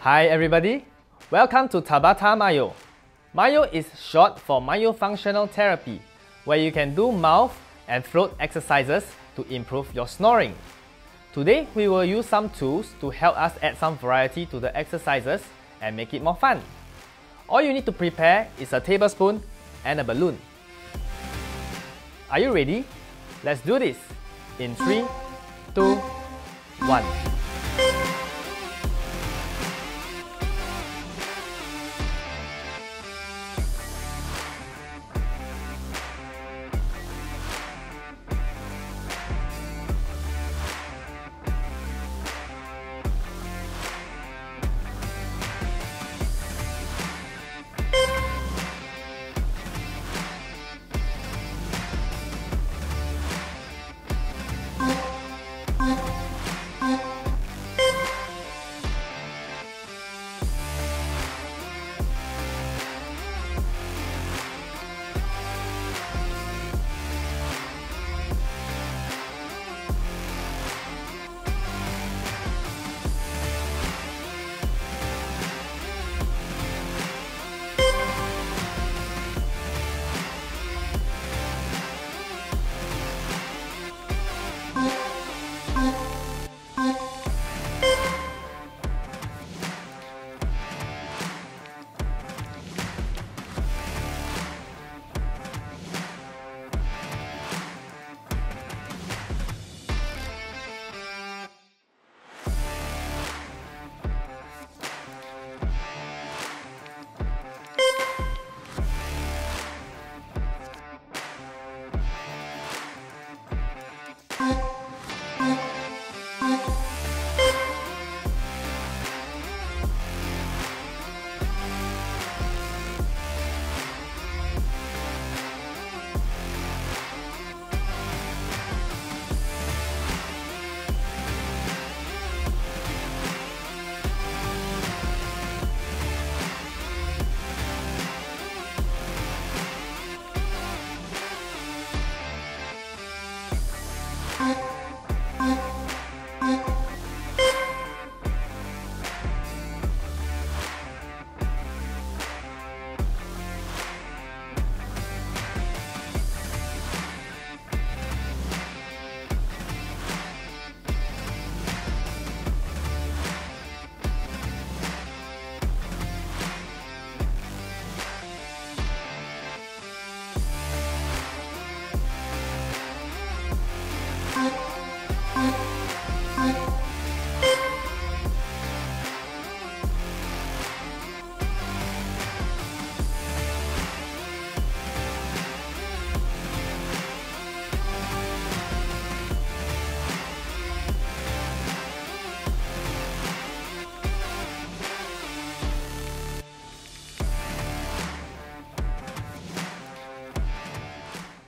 Hi everybody, welcome to Tabata Myo. Myo is short for myofunctional therapy, where you can do mouth and throat exercises to improve your snoring. Today we will use some tools to help us add some variety to the exercises and make it more fun. All you need to prepare is a tablespoon and a balloon. Are you ready? Let's do this in 3, 2, 1.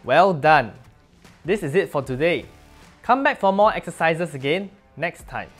Well done! This is it for today. Come back for more exercises again next time.